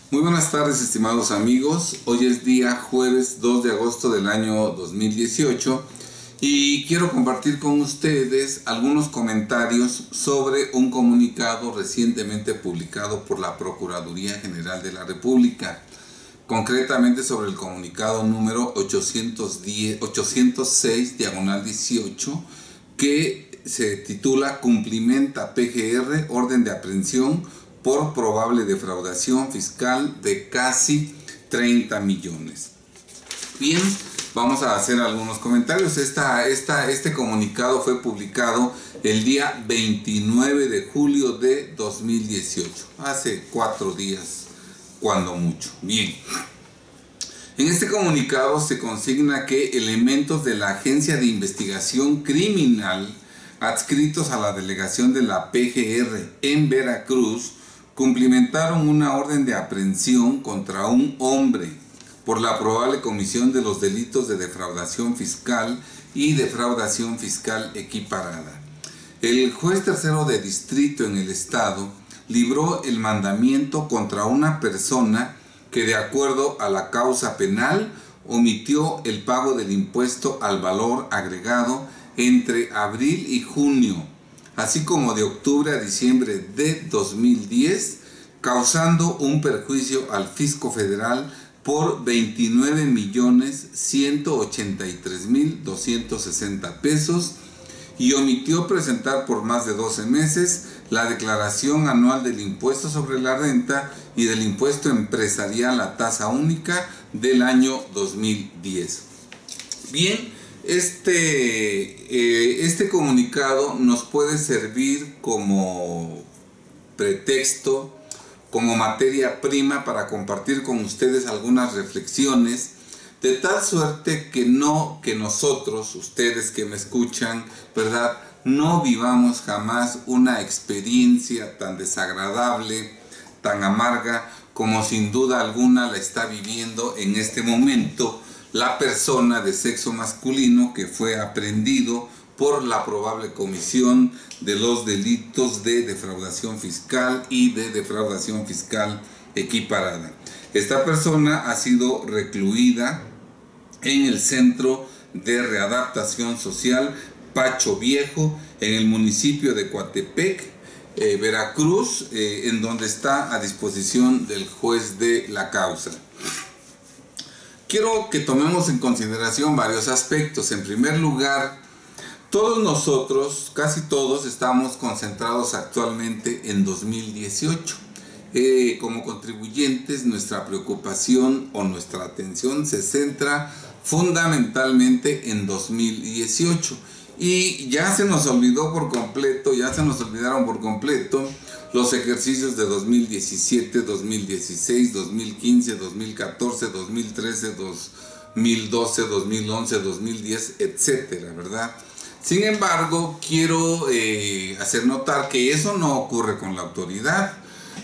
Muy buenas tardes, estimados amigos. Hoy es día jueves 2 de agosto del año 2018 y quiero compartir con ustedes algunos comentarios sobre un comunicado recientemente publicado por la Procuraduría General de la República, concretamente sobre el comunicado número 806/18, que se titula Cumplimenta PGR orden de aprehensión por probable defraudación fiscal de casi 30 millones. Bien, vamos a hacer algunos comentarios. Este comunicado fue publicado el día 29 de julio de 2018, hace 4 días, cuando mucho. Bien, en este comunicado se consigna que elementos de la Agencia de Investigación Criminal adscritos a la delegación de la PGR en Veracruz cumplimentaron una orden de aprehensión contra un hombre por la probable comisión de los delitos de defraudación fiscal y defraudación fiscal equiparada. El juez tercero de distrito en el estado libró el mandamiento contra una persona que, de acuerdo a la causa penal, omitió el pago del impuesto al valor agregado entre abril y junio, así como de octubre a diciembre de 2010, causando un perjuicio al fisco federal por 29.183.260 pesos y omitió presentar por más de 12 meses la declaración anual del impuesto sobre la renta y del impuesto empresarial a tasa única del año 2010. Bien, este comunicado nos puede servir como pretexto, como materia prima para compartir con ustedes algunas reflexiones, de tal suerte que nosotros, ustedes que me escuchan, ¿verdad?, no vivamos jamás una experiencia tan desagradable, tan amarga, como sin duda alguna la está viviendo en este momento la persona de sexo masculino que fue aprehendido por la probable comisión de los delitos de defraudación fiscal y de defraudación fiscal equiparada. Esta persona ha sido recluida en el Centro de Readaptación Social Pacho Viejo, en el municipio de Coatepec, Veracruz, en donde está a disposición del juez de la causa. Quiero que tomemos en consideración varios aspectos. En primer lugar, todos nosotros, casi todos, estamos concentrados actualmente en 2018. Como contribuyentes, nuestra preocupación o nuestra atención se centra fundamentalmente en 2018. Y ya se nos olvidaron por completo los ejercicios de 2017, 2016, 2015, 2014, 2013, 2012, 2011, 2010, etcétera, ¿verdad? Sin embargo, quiero hacer notar que eso no ocurre con la autoridad.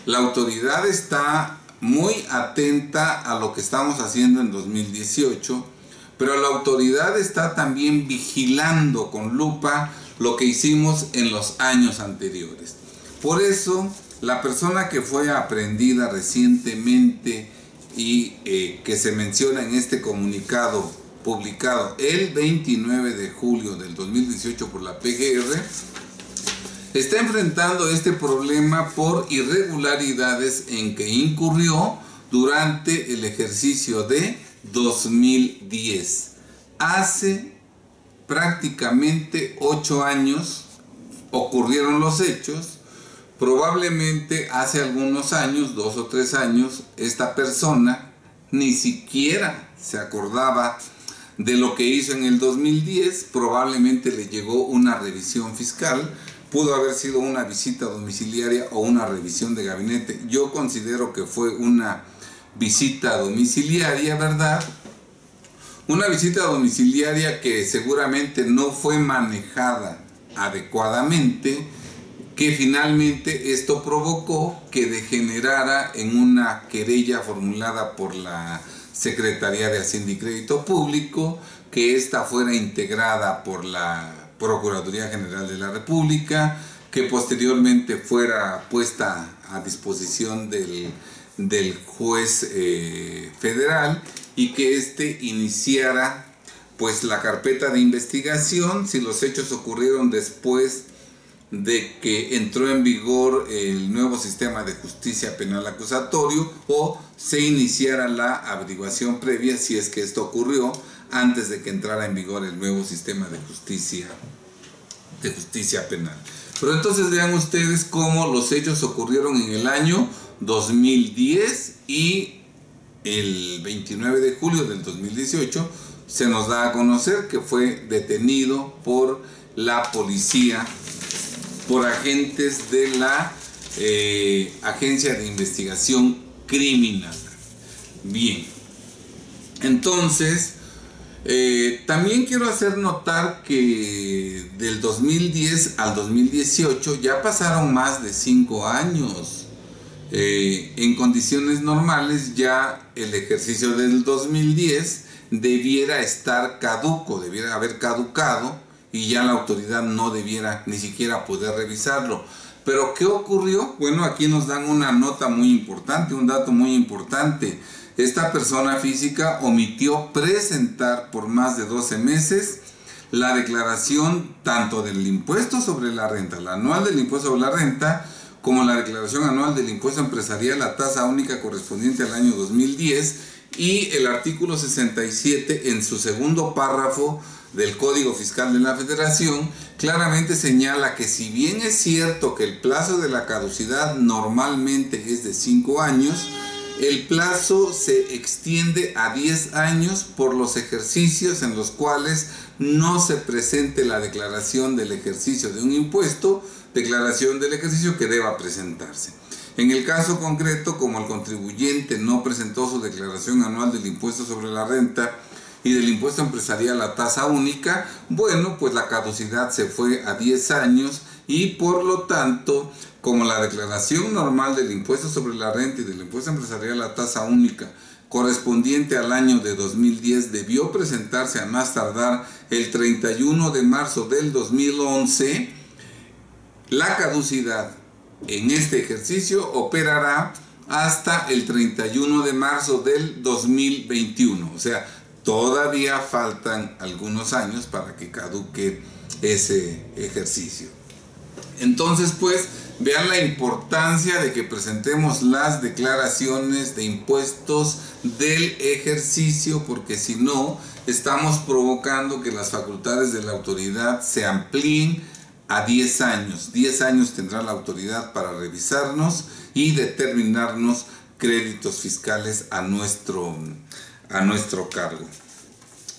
La autoridad está muy atenta a lo que estamos haciendo en 2018, pero la autoridad está también vigilando con lupa lo que hicimos en los años anteriores. Por eso, la persona que fue aprehendida recientemente y que se menciona en este comunicado publicado el 29 de julio del 2018 por la PGR, está enfrentando este problema por irregularidades en que incurrió durante el ejercicio de 2010. Hace prácticamente 8 años ocurrieron los hechos. Probablemente hace algunos años, 2 o 3 años, esta persona ni siquiera se acordaba de lo que hizo en el 2010. Probablemente le llegó una revisión fiscal, pudo haber sido una visita domiciliaria o una revisión de gabinete. Yo considero que fue una visita domiciliaria, ¿verdad? Una visita domiciliaria que seguramente no fue manejada adecuadamente, que finalmente esto provocó que degenerara en una querella formulada por la Secretaría de Hacienda y Crédito Público, que esta fuera integrada por la Procuraduría General de la República, que posteriormente fuera puesta a disposición del juez federal y que éste iniciara pues la carpeta de investigación si los hechos ocurrieron después de que entró en vigor el nuevo sistema de justicia penal acusatorio, o se iniciara la averiguación previa si es que esto ocurrió antes de que entrara en vigor el nuevo sistema de justicia penal. Pero entonces vean ustedes cómo los hechos ocurrieron en el año 2010 y el 29 de julio del 2018 se nos da a conocer que fue detenido por la policía, por agentes de la Agencia de Investigación Criminal. Bien, entonces también quiero hacer notar que del 2010 al 2018 ya pasaron más de 5 años. En condiciones normales ya el ejercicio del 2010 debiera estar caduco, debiera haber caducado, y ya la autoridad no debiera ni siquiera poder revisarlo. Pero ¿qué ocurrió? Bueno, aquí nos dan una nota muy importante, un dato muy importante. Esta persona física omitió presentar por más de 12 meses la declaración tanto del impuesto sobre la renta, la anual del impuesto sobre la renta, como la declaración anual del impuesto empresarial, la tasa única correspondiente al año 2010, y el artículo 67 en su segundo párrafo del Código Fiscal de la Federación claramente señala que si bien es cierto que el plazo de la caducidad normalmente es de 5 años, el plazo se extiende a 10 años por los ejercicios en los cuales no se presente la declaración del ejercicio de un impuesto, declaración del ejercicio que deba presentarse. En el caso concreto, como el contribuyente no presentó su declaración anual del impuesto sobre la renta y del impuesto empresarial a tasa única, bueno, pues la caducidad se fue a 10 años y por lo tanto, como la declaración normal del impuesto sobre la renta y del impuesto empresarial a tasa única correspondiente al año de 2010 debió presentarse a más tardar el 31 de marzo del 2011, la caducidad en este ejercicio operará hasta el 31 de marzo del 2021. O sea, todavía faltan algunos años para que caduque ese ejercicio. Entonces, pues, vean la importancia de que presentemos las declaraciones de impuestos del ejercicio, porque si no, estamos provocando que las facultades de la autoridad se amplíen a 10 años. 10 años tendrá la autoridad para revisarnos y determinarnos créditos fiscales a nuestro cargo.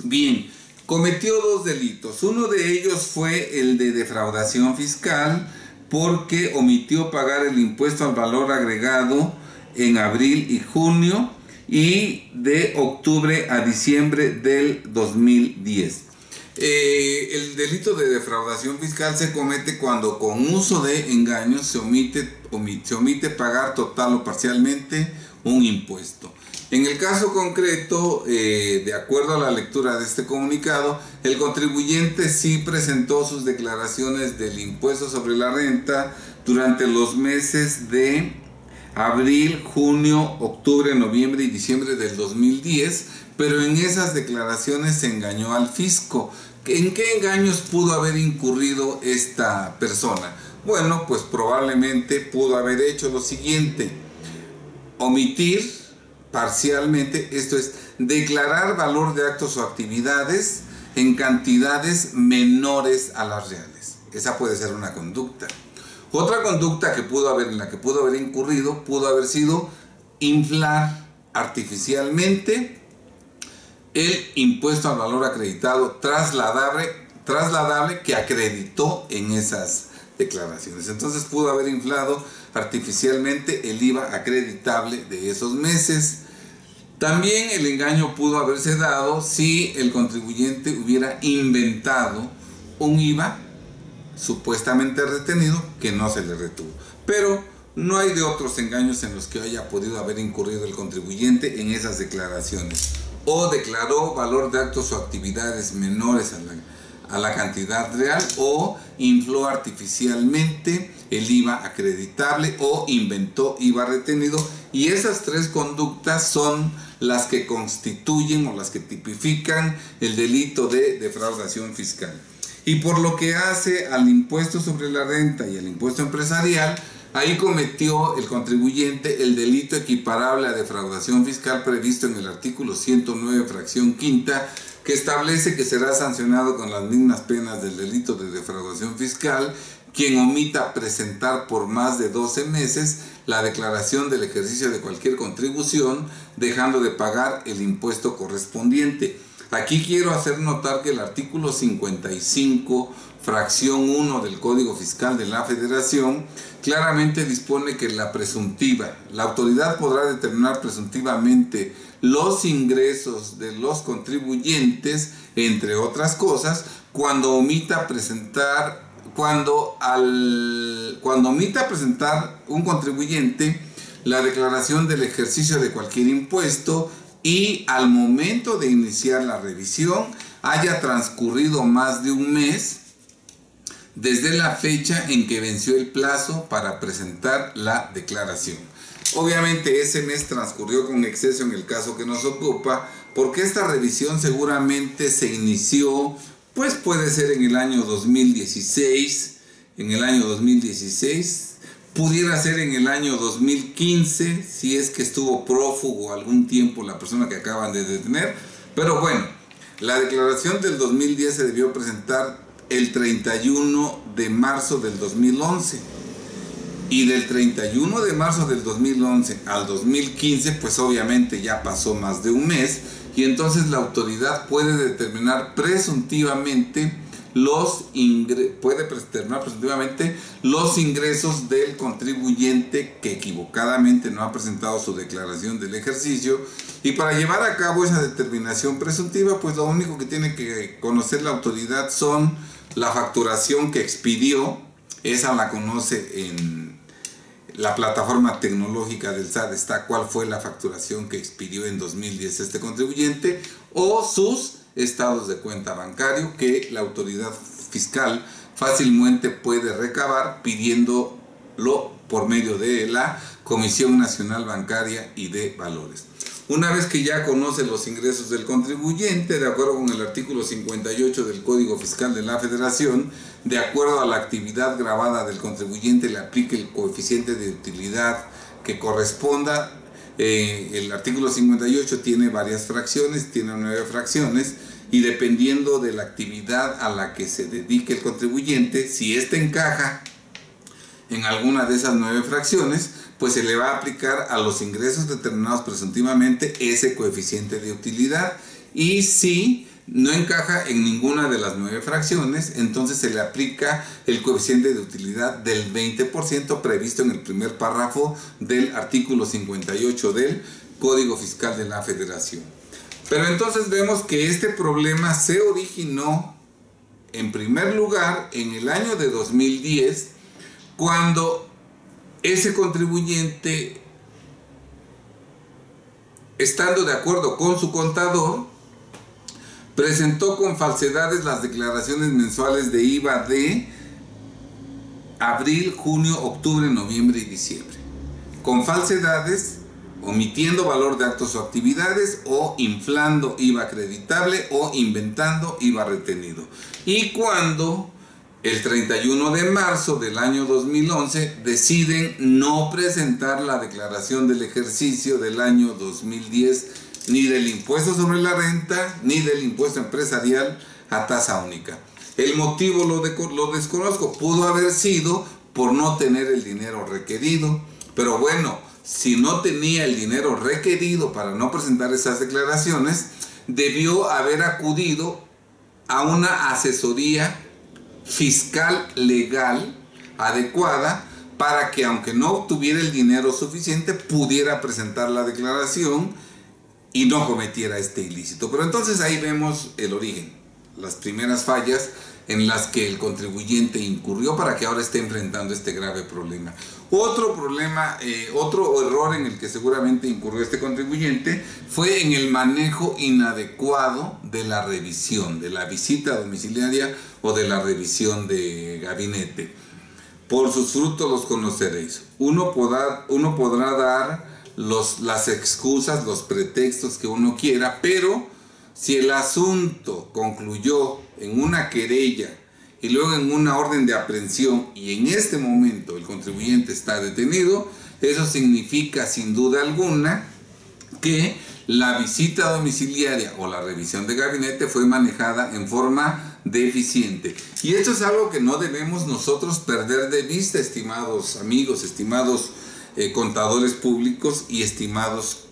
Bien, cometió 2 delitos. Uno de ellos fue el de defraudación fiscal porque omitió pagar el impuesto al valor agregado en abril y junio y de octubre a diciembre del 2010. El delito de defraudación fiscal se comete cuando con uso de engaños se omite pagar total o parcialmente un impuesto. En el caso concreto, de acuerdo a la lectura de este comunicado, el contribuyente sí presentó sus declaraciones del impuesto sobre la renta durante los meses de abril, junio, octubre, noviembre y diciembre del 2010, pero en esas declaraciones se engañó al fisco. ¿En qué engaños pudo haber incurrido esta persona? Bueno, pues probablemente pudo haber hecho lo siguiente: omitir parcialmente, esto es, declarar valor de actos o actividades en cantidades menores a las reales. Esa puede ser una conducta. Otra conducta en la que pudo haber incurrido pudo haber sido inflar artificialmente el impuesto al valor acreditado trasladable que acreditó en esas declaraciones. Entonces pudo haber inflado artificialmente el IVA acreditable de esos meses. También el engaño pudo haberse dado si el contribuyente hubiera inventado un IVA supuestamente retenido que no se le retuvo. Pero no hay de otros engaños en los que haya podido haber incurrido el contribuyente en esas declaraciones. O declaró valor de actos o actividades menores a la cantidad real, o infló artificialmente el IVA acreditable o inventó IVA retenido, y esas tres conductas son las que constituyen o las que tipifican el delito de defraudación fiscal. Y por lo que hace al impuesto sobre la renta y al impuesto empresarial, ahí cometió el contribuyente el delito equiparable a defraudación fiscal previsto en el artículo 109, fracción quinta, que establece que será sancionado con las mismas penas del delito de defraudación fiscal quien omita presentar por más de 12 meses la declaración del ejercicio de cualquier contribución, dejando de pagar el impuesto correspondiente. Aquí quiero hacer notar que el artículo 55, fracción 1 del Código Fiscal de la Federación, claramente dispone que la autoridad podrá determinar presuntivamente los ingresos de los contribuyentes, entre otras cosas, cuando omita presentar un contribuyente la declaración del ejercicio de cualquier impuesto y al momento de iniciar la revisión haya transcurrido más de un mes desde la fecha en que venció el plazo para presentar la declaración. Obviamente ese mes transcurrió con exceso en el caso que nos ocupa, porque esta revisión seguramente se inició, pues puede ser en el año 2016, pudiera ser en el año 2015, si es que estuvo prófugo algún tiempo la persona que acaban de detener. Pero bueno, la declaración del 2010 se debió presentar el 31 de marzo del 2011. Y del 31 de marzo del 2011 al 2015, pues obviamente ya pasó más de un mes, y entonces la autoridad puede determinar presuntivamente los ingresos del contribuyente que equivocadamente no ha presentado su declaración del ejercicio. Y para llevar a cabo esa determinación presuntiva, pues lo único que tiene que conocer la autoridad son la facturación que expidió. Esa la conoce en la plataforma tecnológica del SAT, está cuál fue la facturación que expidió en 2010 este contribuyente, o sus estados de cuenta bancario, que la autoridad fiscal fácilmente puede recabar pidiéndolo por medio de la Comisión Nacional Bancaria y de Valores. Una vez que ya conoce los ingresos del contribuyente, de acuerdo con el artículo 58 del Código Fiscal de la Federación, de acuerdo a la actividad gravada del contribuyente, le aplique el coeficiente de utilidad que corresponda. El artículo 58 tiene varias fracciones, tiene 9 fracciones, y dependiendo de la actividad a la que se dedique el contribuyente, si ésta encaja en alguna de esas 9 fracciones, pues se le va a aplicar a los ingresos determinados presuntivamente ese coeficiente de utilidad. Y si no encaja en ninguna de las 9 fracciones, entonces se le aplica el coeficiente de utilidad del 20% previsto en el primer párrafo del artículo 58 del Código Fiscal de la Federación. Pero entonces vemos que este problema se originó en primer lugar en el año de 2010, cuando ese contribuyente, estando de acuerdo con su contador, presentó con falsedades las declaraciones mensuales de IVA de abril, junio, octubre, noviembre y diciembre. Con falsedades, omitiendo valor de actos o actividades, o inflando IVA acreditable, o inventando IVA retenido. Y cuando el 31 de marzo del año 2011 deciden no presentar la declaración del ejercicio del año 2010, ni del impuesto sobre la renta, ni del impuesto empresarial a tasa única. El motivo lo desconozco, pudo haber sido por no tener el dinero requerido, pero bueno, si no tenía el dinero requerido para no presentar esas declaraciones, debió haber acudido a una asesoría fiscal legal adecuada para que, aunque no obtuviera el dinero suficiente, pudiera presentar la declaración y no cometiera este ilícito. Pero entonces ahí vemos el origen. las primeras fallas en las que el contribuyente incurrió para que ahora esté enfrentando este grave problema. Otro problema, otro error en el que seguramente incurrió este contribuyente fue en el manejo inadecuado de la revisión, de la visita domiciliaria o de la revisión de gabinete. Por sus frutos los conoceréis. Uno podrá dar las excusas, los pretextos que uno quiera, pero si el asunto concluyó en una querella y luego en una orden de aprehensión y en este momento el contribuyente está detenido, eso significa sin duda alguna que la visita domiciliaria o la revisión de gabinete fue manejada en forma deficiente. Y esto es algo que no debemos nosotros perder de vista, estimados amigos, estimados contadores públicos y estimados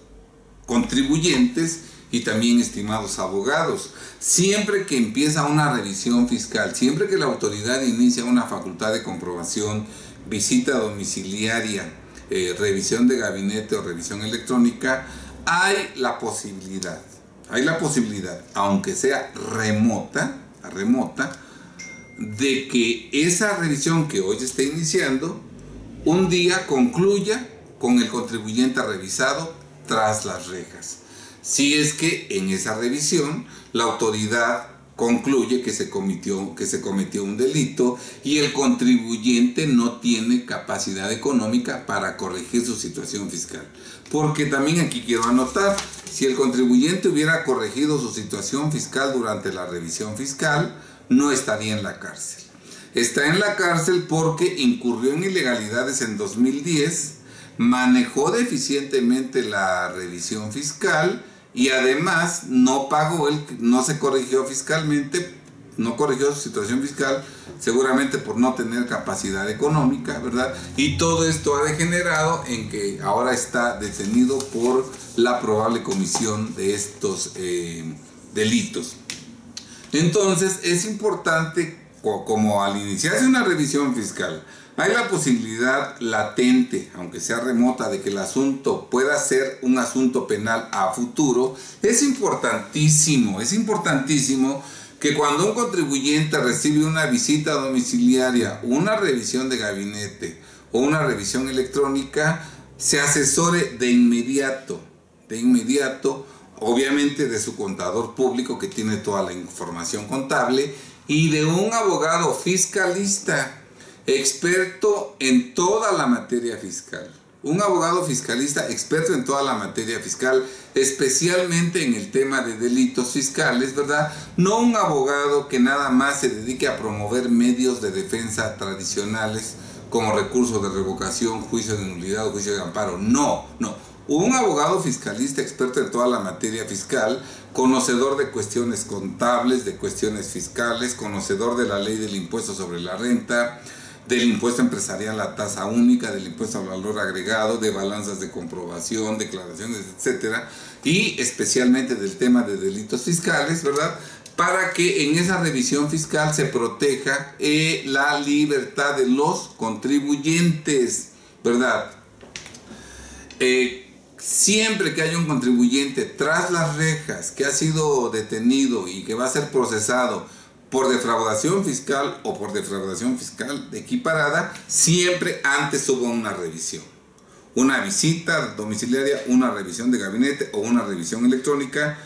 contribuyentes y también estimados abogados. Siempre que empieza una revisión fiscal, siempre que la autoridad inicia una facultad de comprobación, visita domiciliaria, revisión de gabinete o revisión electrónica, hay la posibilidad, aunque sea remota, de que esa revisión que hoy se está iniciando, un día concluya con el contribuyente revisado tras las rejas. Si es que en esa revisión la autoridad concluye que se cometió un delito y el contribuyente no tiene capacidad económica para corregir su situación fiscal. Porque también aquí quiero anotar, si el contribuyente hubiera corregido su situación fiscal durante la revisión fiscal, no estaría en la cárcel. Está en la cárcel porque incurrió en ilegalidades en 2010, manejó deficientemente la revisión fiscal y además no pagó, no se corrigió fiscalmente, no corrigió su situación fiscal, seguramente por no tener capacidad económica, ¿verdad? Y todo esto ha degenerado en que ahora está detenido por la probable comisión de estos delitos. Entonces es importante, como al iniciarse una revisión fiscal, hay la posibilidad latente, aunque sea remota, de que el asunto pueda ser un asunto penal a futuro. Es importantísimo que cuando un contribuyente recibe una visita domiciliaria, una revisión de gabinete o una revisión electrónica, se asesore de inmediato, obviamente de su contador público que tiene toda la información contable y de un abogado fiscalista experto en toda la materia fiscal. Un abogado fiscalista experto en toda la materia fiscal, especialmente en el tema de delitos fiscales, ¿verdad? No un abogado que nada más se dedique a promover medios de defensa tradicionales como recurso de revocación, juicio de nulidad o juicio de amparo. No. Un abogado fiscalista experto en toda la materia fiscal, conocedor de cuestiones contables, de cuestiones fiscales, conocedor de la ley del impuesto sobre la renta, del impuesto empresarial a tasa única, del impuesto al valor agregado, de balanzas de comprobación, declaraciones, etcétera, y especialmente del tema de delitos fiscales, ¿verdad? Para que en esa revisión fiscal se proteja la libertad de los contribuyentes, ¿verdad? Siempre que haya un contribuyente tras las rejas que ha sido detenido y que va a ser procesado por defraudación fiscal o por defraudación fiscal equiparada, siempre antes hubo una revisión. Una visita domiciliaria, una revisión de gabinete o una revisión electrónica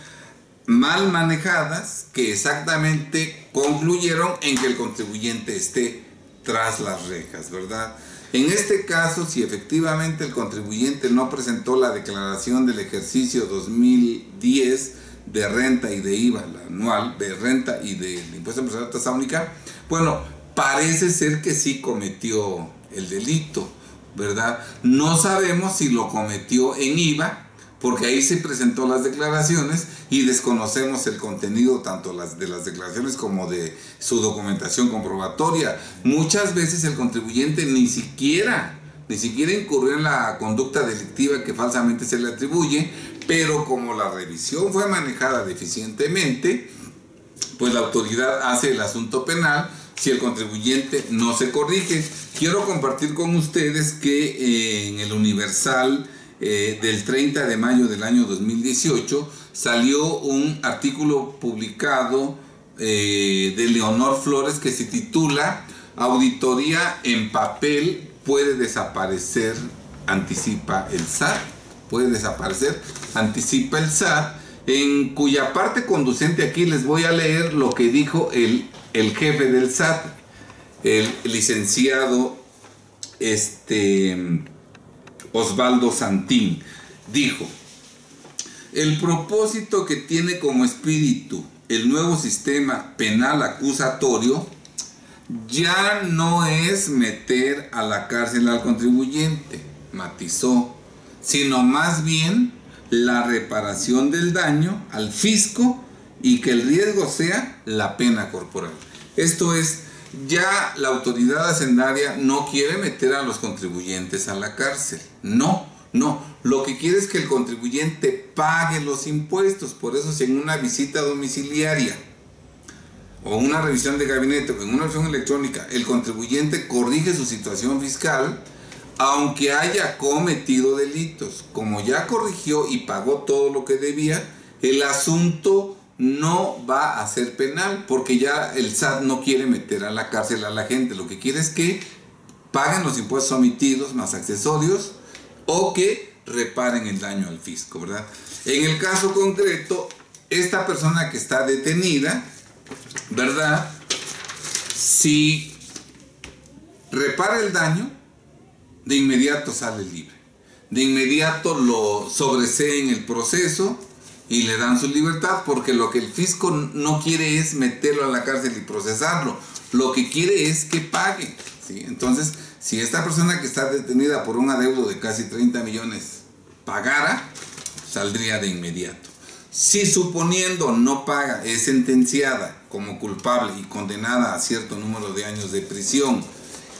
mal manejadas que exactamente concluyeron en que el contribuyente esté tras las rejas, ¿verdad? En este caso, si efectivamente el contribuyente no presentó la declaración del ejercicio 2010 de renta y de IVA, la anual, de renta y del impuesto empresarial a tasa única, bueno, parece ser que sí cometió el delito, ¿verdad? No sabemos si lo cometió en IVA, porque ahí se presentó las declaraciones y desconocemos el contenido tanto de las declaraciones como de su documentación comprobatoria. Muchas veces el contribuyente ni siquiera incurrió en la conducta delictiva que falsamente se le atribuye, pero como la revisión fue manejada deficientemente, pues la autoridad hace el asunto penal si el contribuyente no se corrige. Quiero compartir con ustedes que en el Universal del 30 de mayo del año 2018 salió un artículo publicado de Leonor Flores que se titula Auditoría en papel puede desaparecer, anticipa el SAT. Puede desaparecer, anticipa el SAT, en cuya parte conducente aquí les voy a leer lo que dijo el jefe del SAT, el licenciado Osvaldo Santín. Dijo: el propósito que tiene como espíritu el nuevo sistema penal acusatorio ya no es meter a la cárcel al contribuyente, matizó, sino más bien la reparación del daño al fisco y que el riesgo sea la pena corporal. Esto es, ya la autoridad hacendaria no quiere meter a los contribuyentes a la cárcel. No. Lo que quiere es que el contribuyente pague los impuestos. Por eso, si en una visita domiciliaria o una revisión de gabinete o en una revisión electrónica el contribuyente corrige su situación fiscal, aunque haya cometido delitos, como ya corrigió y pagó todo lo que debía, el asunto no va a ser penal, porque ya el SAT no quiere meter a la cárcel a la gente. Lo que quiere es que paguen los impuestos omitidos más accesorios o que reparen el daño al fisco, ¿verdad? En el caso concreto, esta persona que está detenida, ¿verdad? Si repara el daño, de inmediato sale libre. De inmediato lo sobreseen el proceso y le dan su libertad, porque lo que el fisco no quiere es meterlo a la cárcel y procesarlo. Lo que quiere es que pague, ¿sí? Entonces, si esta persona que está detenida por un adeudo de casi 30 millones pagara, saldría de inmediato. Si suponiendo no paga, es sentenciada como culpable y condenada a cierto número de años de prisión,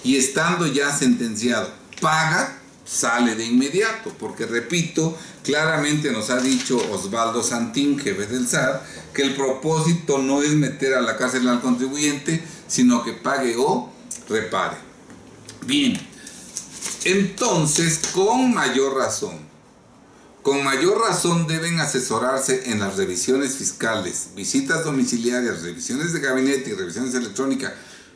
y estando ya sentenciado, paga, sale de inmediato, porque repito, claramente nos ha dicho Osvaldo Santín, jefe del SAT, que el propósito no es meter a la cárcel al contribuyente, sino que pague o repare. Bien, entonces, con mayor razón deben asesorarse en las revisiones fiscales, visitas domiciliarias, revisiones de gabinete y revisiones electrónicas.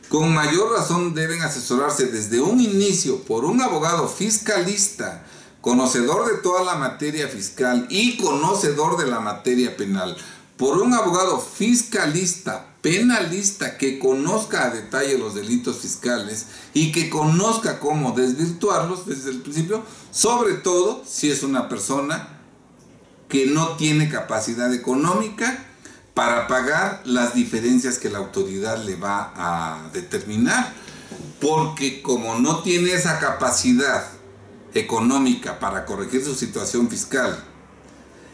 Con mayor razón deben asesorarse desde un inicio por un abogado fiscalista, conocedor de toda la materia fiscal y conocedor de la materia penal, por un abogado fiscalista, penalista, que conozca a detalle los delitos fiscales y que conozca cómo desvirtuarlos desde el principio, sobre todo si es una persona que no tiene capacidad económica para pagar las diferencias que la autoridad le va a determinar, porque como no tiene esa capacidad económica para corregir su situación fiscal,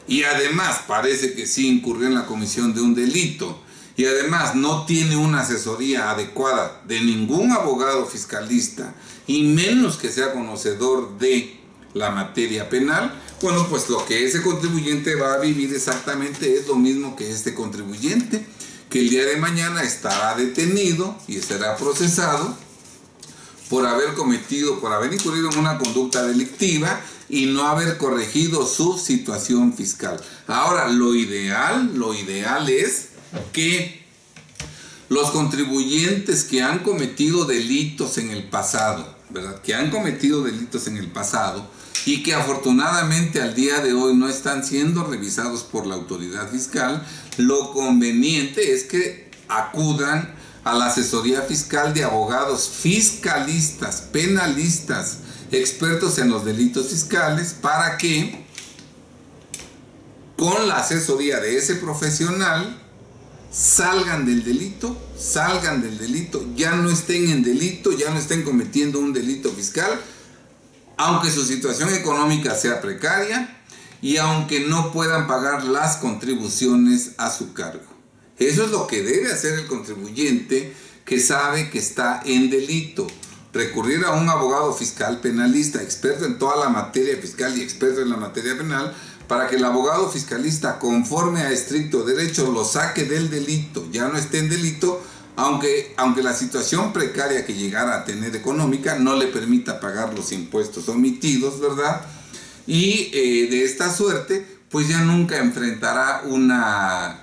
y además parece que sí incurrió en la comisión de un delito, y además no tiene una asesoría adecuada de ningún abogado fiscalista, y menos que sea conocedor de la materia penal, bueno, pues lo que ese contribuyente va a vivir exactamente es lo mismo que este contribuyente, que el día de mañana estará detenido y será procesado por haber incurrido en una conducta delictiva y no haber corregido su situación fiscal. Ahora, lo ideal es que los contribuyentes que han cometido delitos en el pasado, ¿verdad? Que han cometido delitos en el pasado y que afortunadamente al día de hoy no están siendo revisados por la autoridad fiscal, lo conveniente es que acudan a la asesoría fiscal de abogados fiscalistas, penalistas, expertos en los delitos fiscales, para que con la asesoría de ese profesional salgan del delito, ya no estén en delito, ya no estén cometiendo un delito fiscal, aunque su situación económica sea precaria y aunque no puedan pagar las contribuciones a su cargo. Eso es lo que debe hacer el contribuyente que sabe que está en delito. Recurrir a un abogado fiscal penalista, experto en toda la materia fiscal y experto en la materia penal, para que el abogado fiscalista, conforme a estricto derecho, lo saque del delito, ya no esté en delito, aunque la situación precaria que llegara a tener económica no le permita pagar los impuestos omitidos, ¿verdad? Y de esta suerte pues ya nunca enfrentará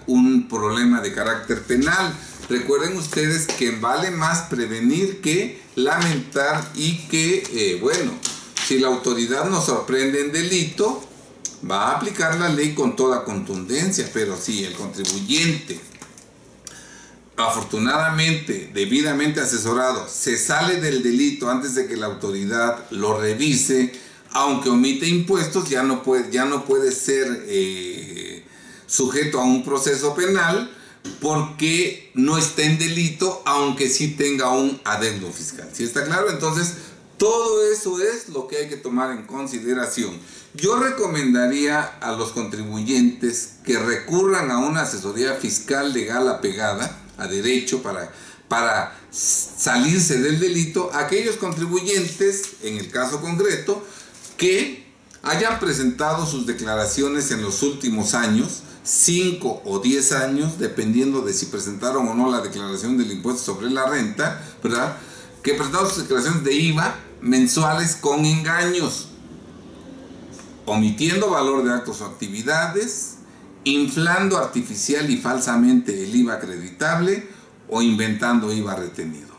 un problema de carácter penal. Recuerden ustedes que vale más prevenir que lamentar, y que, bueno, si la autoridad nos sorprende en delito, va a aplicar la ley con toda contundencia. Pero si el contribuyente, afortunadamente, debidamente asesorado, se sale del delito antes de que la autoridad lo revise, aunque omite impuestos, ya no puede ser sujeto a un proceso penal, porque no está en delito, aunque sí tenga un adeudo fiscal. ¿Sí está claro? Entonces, todo eso es lo que hay que tomar en consideración. Yo recomendaría a los contribuyentes que recurran a una asesoría fiscal legal apegada a derecho para salirse del delito, aquellos contribuyentes, en el caso concreto, que hayan presentado sus declaraciones en los últimos años, 5 o 10 años, dependiendo de si presentaron o no la declaración del impuesto sobre la renta, ¿verdad? Que presentaron sus declaraciones de IVA mensuales con engaños, omitiendo valor de actos o actividades, inflando artificial y falsamente el IVA acreditable o inventando IVA retenido.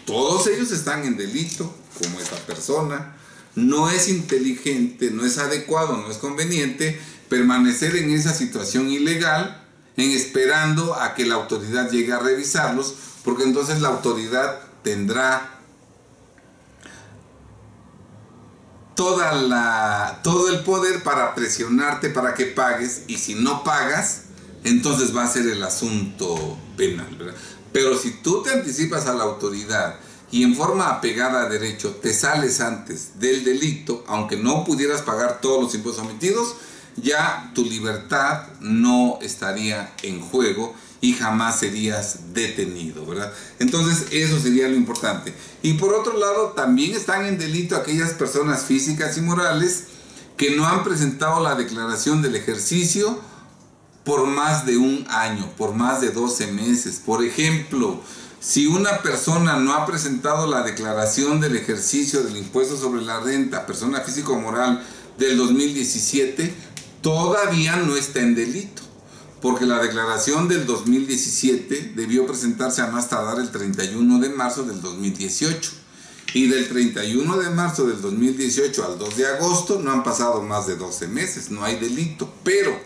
Todos ellos están en delito, como esta persona. No es inteligente, no es adecuado, no es conveniente permanecer en esa situación ilegal, esperando a que la autoridad llegue a revisarlos, porque entonces la autoridad tendrá todo el poder para presionarte para que pagues, y si no pagas, entonces va a ser el asunto penal, ¿verdad? Pero si tú te anticipas a la autoridad y en forma apegada a derecho te sales antes del delito, aunque no pudieras pagar todos los impuestos omitidos, ya tu libertad no estaría en juego y jamás serías detenido, ¿verdad? Entonces eso sería lo importante. Y por otro lado, también están en delito aquellas personas físicas y morales que no han presentado la declaración del ejercicio por más de un año, por más de 12 meses. Por ejemplo, si una persona no ha presentado la declaración del ejercicio del impuesto sobre la renta, persona física o moral, del 2017, todavía no está en delito, porque la declaración del 2017 debió presentarse a más tardar el 31 de marzo del 2018. Y del 31 de marzo del 2018 al 2 de agosto no han pasado más de 12 meses, no hay delito. Pero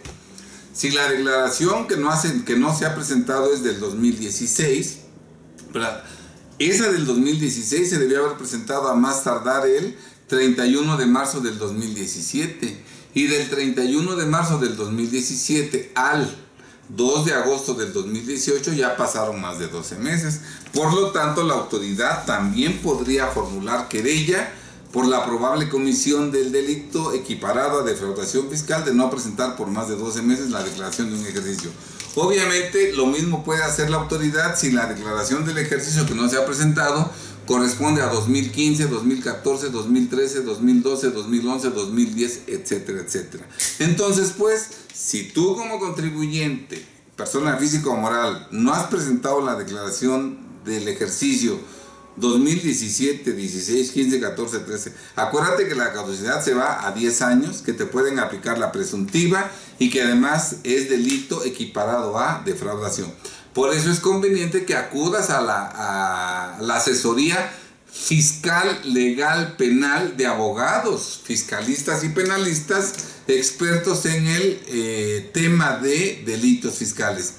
si la declaración que no se ha presentado es del 2016, ¿verdad? Esa del 2016 se debió haber presentado a más tardar el 31 de marzo del 2017. Y del 31 de marzo del 2017 al 2 de agosto del 2018 ya pasaron más de 12 meses. Por lo tanto, la autoridad también podría formular querella por la probable comisión del delito equiparado a defraudación fiscal de no presentar por más de 12 meses la declaración de un ejercicio. Obviamente, lo mismo puede hacer la autoridad si la declaración del ejercicio que no se ha presentado corresponde a 2015, 2014, 2013, 2012, 2011, 2010, etcétera, etcétera. Entonces, pues, si tú como contribuyente, persona física o moral, no has presentado la declaración del ejercicio 2017, 16, 15, 14, 13, acuérdate que la caducidad se va a 10 años, que te pueden aplicar la presuntiva y que además es delito equiparado a defraudación. Por eso es conveniente que acudas a la asesoría fiscal, legal, penal de abogados, fiscalistas y penalistas expertos en el tema de delitos fiscales.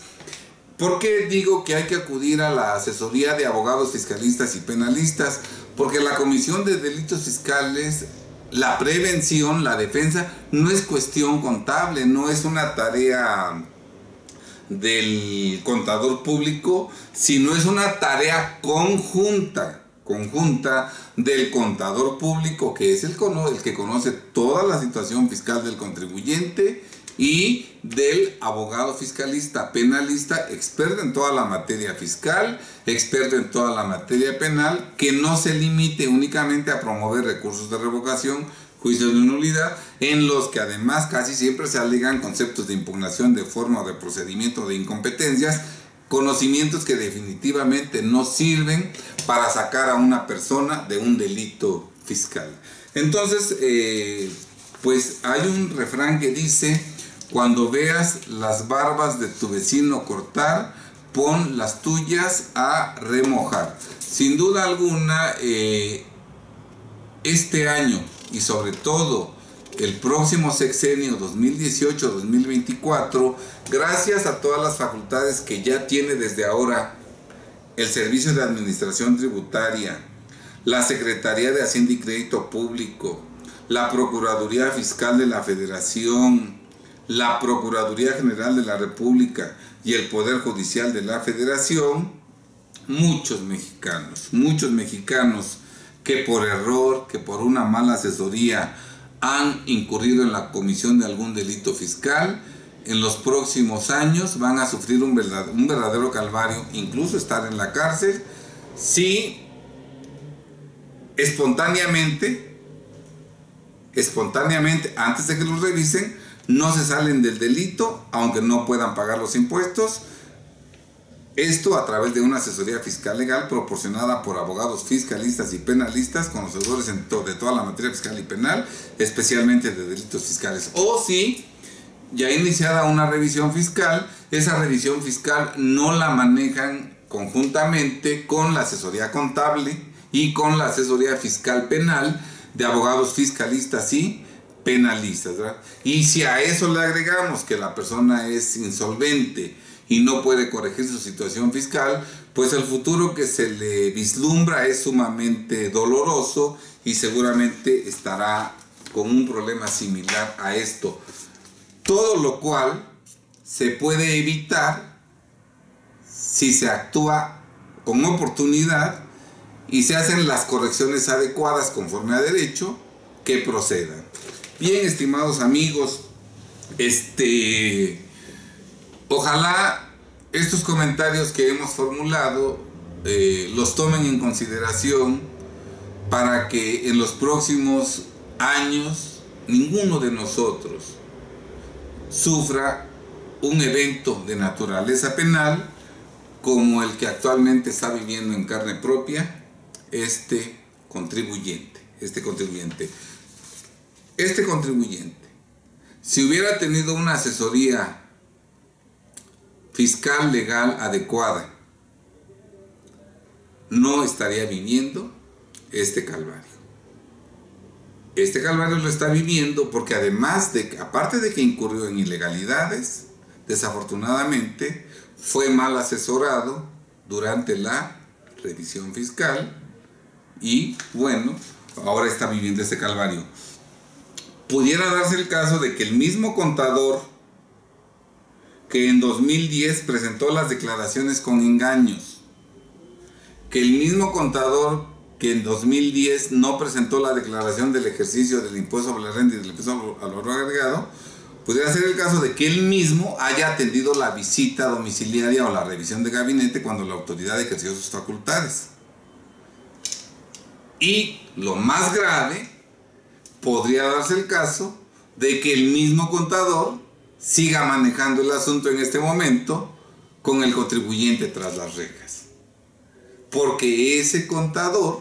¿Por qué digo que hay que acudir a la asesoría de abogados, fiscalistas y penalistas? Porque la comisión de delitos fiscales, la prevención, la defensa, no es cuestión contable, no es una tarea del contador público, sino es una tarea conjunta del contador público, que es el que conoce toda la situación fiscal del contribuyente, y del abogado fiscalista penalista, experto en toda la materia fiscal, experto en toda la materia penal, que no se limite únicamente a promover recursos de revocación, juicios de nulidad, en los que además casi siempre se alegan conceptos de impugnación de forma o de procedimiento de incompetencias, conocimientos que definitivamente no sirven para sacar a una persona de un delito fiscal. Entonces, pues hay un refrán que dice: Cuando veas las barbas de tu vecino cortar, pon las tuyas a remojar. Sin duda alguna, este año y sobre todo el próximo sexenio 2018-2024, gracias a todas las facultades que ya tiene desde ahora el Servicio de Administración Tributaria, la Secretaría de Hacienda y Crédito Público, la Procuraduría Fiscal de la Federación, la Procuraduría General de la República y el Poder Judicial de la Federación, muchos mexicanos que por error, que por una mala asesoría han incurrido en la comisión de algún delito fiscal, en los próximos años van a sufrir un verdadero calvario, incluso estar en la cárcel, si espontáneamente, antes de que los revisen, no se salen del delito, aunque no puedan pagar los impuestos. Esto a través de una asesoría fiscal legal proporcionada por abogados fiscalistas y penalistas, conocedores de toda la materia fiscal y penal, especialmente de delitos fiscales. O si ya iniciada una revisión fiscal, esa revisión fiscal no la manejan conjuntamente con la asesoría contable y con la asesoría fiscal penal de abogados fiscalistas y penalistas, ¿verdad? Y si a eso le agregamos que la persona es insolvente y no puede corregir su situación fiscal, pues el futuro que se le vislumbra es sumamente doloroso y seguramente estará con un problema similar a esto. Todo lo cual se puede evitar si se actúa con oportunidad y se hacen las correcciones adecuadas conforme a derecho que procedan. Bien, estimados amigos, ojalá estos comentarios que hemos formulado los tomen en consideración para que en los próximos años ninguno de nosotros sufra un evento de naturaleza penal como el que actualmente está viviendo en carne propia este contribuyente. Si hubiera tenido una asesoría fiscal legal adecuada, no estaría viviendo este calvario. Este calvario lo está viviendo porque aparte de que incurrió en ilegalidades, desafortunadamente fue mal asesorado durante la revisión fiscal y bueno, ahora está viviendo este calvario. Pudiera darse el caso de que el mismo contador que en 2010 presentó las declaraciones con engaños, que el mismo contador que en 2010 no presentó la declaración del ejercicio del impuesto sobre la renta y del impuesto al valor agregado, pudiera ser el caso de que él mismo haya atendido la visita domiciliaria o la revisión de gabinete cuando la autoridad ejerció sus facultades. Y lo más grave, podría darse el caso de que el mismo contador siga manejando el asunto en este momento con el contribuyente tras las rejas. Porque ese contador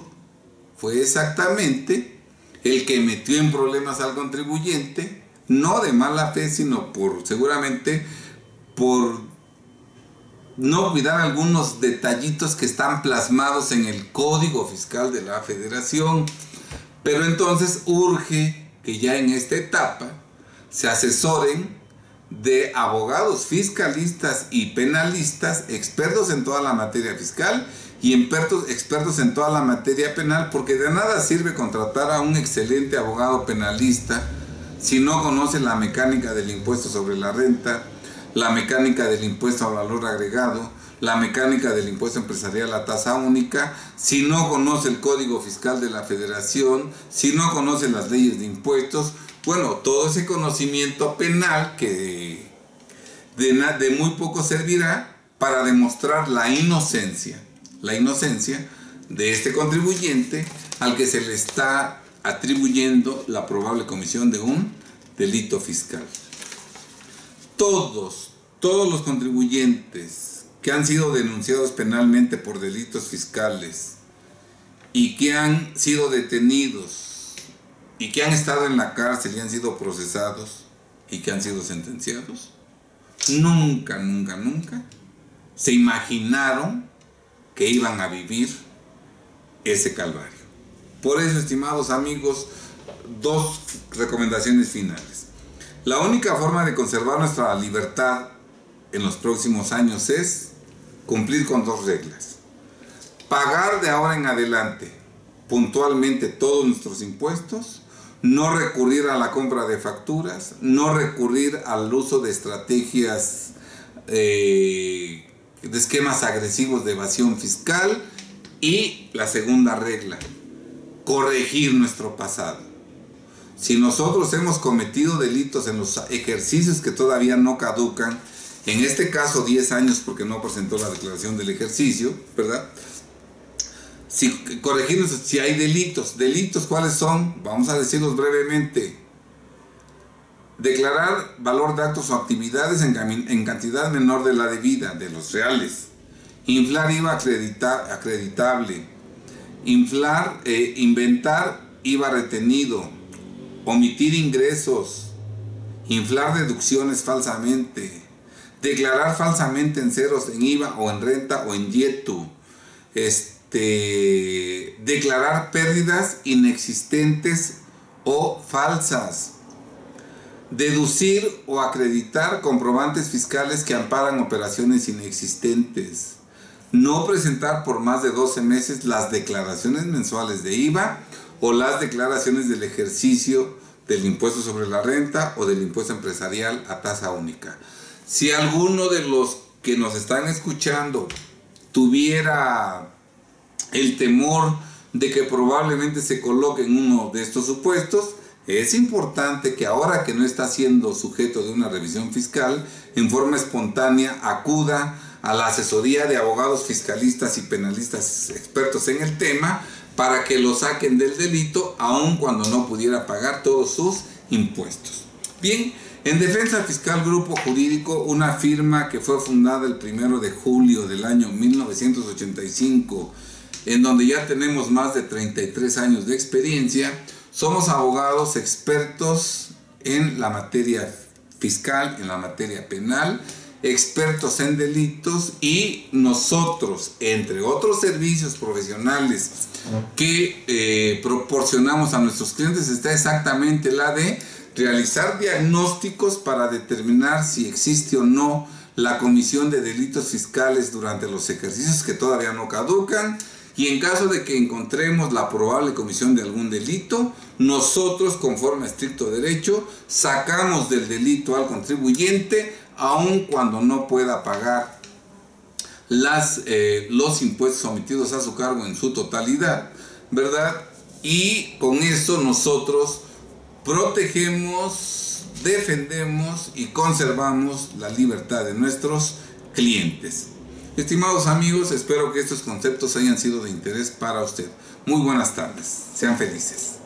fue exactamente el que metió en problemas al contribuyente, no de mala fe, sino seguramente por no cuidar algunos detallitos que están plasmados en el Código Fiscal de la Federación. Pero entonces urge que ya en esta etapa se asesoren de abogados fiscalistas y penalistas, expertos en toda la materia fiscal y expertos en toda la materia penal, porque de nada sirve contratar a un excelente abogado penalista si no conoce la mecánica del impuesto sobre la renta, la mecánica del impuesto al valor agregado, la mecánica del impuesto empresarial a tasa única, si no conoce el Código Fiscal de la Federación, si no conoce las leyes de impuestos. Bueno, todo ese conocimiento penal que de muy poco servirá para demostrar la inocencia de este contribuyente al que se le está atribuyendo la probable comisión de un delito fiscal. Todos los contribuyentes que han sido denunciados penalmente por delitos fiscales y que han sido detenidos y que han estado en la cárcel y han sido procesados, y que han sido sentenciados, nunca se imaginaron que iban a vivir ese calvario. Por eso, estimados amigos, dos recomendaciones finales. La única forma de conservar nuestra libertad en los próximos años es cumplir con dos reglas: pagar de ahora en adelante puntualmente todos nuestros impuestos, no recurrir a la compra de facturas, no recurrir al uso de estrategias de esquemas agresivos de evasión fiscal, y la segunda regla, corregir nuestro pasado. Si nosotros hemos cometido delitos en los ejercicios que todavía no caducan, en este caso 10 años porque no presentó la declaración del ejercicio, ¿verdad? Corregirnos si hay delitos. ¿Delitos cuáles son? Vamos a decirlos brevemente. Declarar valor de actos o actividades en cantidad menor de la debida, de los reales. Inflar IVA acreditable. Inventar IVA retenido. Omitir ingresos. Inflar deducciones falsamente. Declarar falsamente en ceros en IVA o en renta o en YETU. Declarar pérdidas inexistentes o falsas. Deducir o acreditar comprobantes fiscales que amparan operaciones inexistentes. No presentar por más de 12 meses las declaraciones mensuales de IVA o las declaraciones del ejercicio del impuesto sobre la renta o del impuesto empresarial a tasa única. Si alguno de los que nos están escuchando tuviera el temor de que probablemente se coloque en uno de estos supuestos, es importante que ahora que no está siendo sujeto de una revisión fiscal, en forma espontánea acuda a la asesoría de abogados fiscalistas y penalistas expertos en el tema para que lo saquen del delito, aun cuando no pudiera pagar todos sus impuestos. Bien, en Defensa Fiscal Grupo Jurídico, una firma que fue fundada el 1 de julio del año 1985, en donde ya tenemos más de 33 años de experiencia, somos abogados expertos en la materia fiscal, en la materia penal, expertos en delitos, y nosotros, entre otros servicios profesionales que proporcionamos a nuestros clientes, está exactamente la de realizar diagnósticos para determinar si existe o no la comisión de delitos fiscales durante los ejercicios que todavía no caducan, y en caso de que encontremos la probable comisión de algún delito, nosotros, conforme a estricto derecho, sacamos del delito al contribuyente, aun cuando no pueda pagar los impuestos omitidos a su cargo en su totalidad, ¿verdad? Y con eso nosotros protegemos, defendemos y conservamos la libertad de nuestros clientes. Estimados amigos, espero que estos conceptos hayan sido de interés para usted. Muy buenas tardes, sean felices.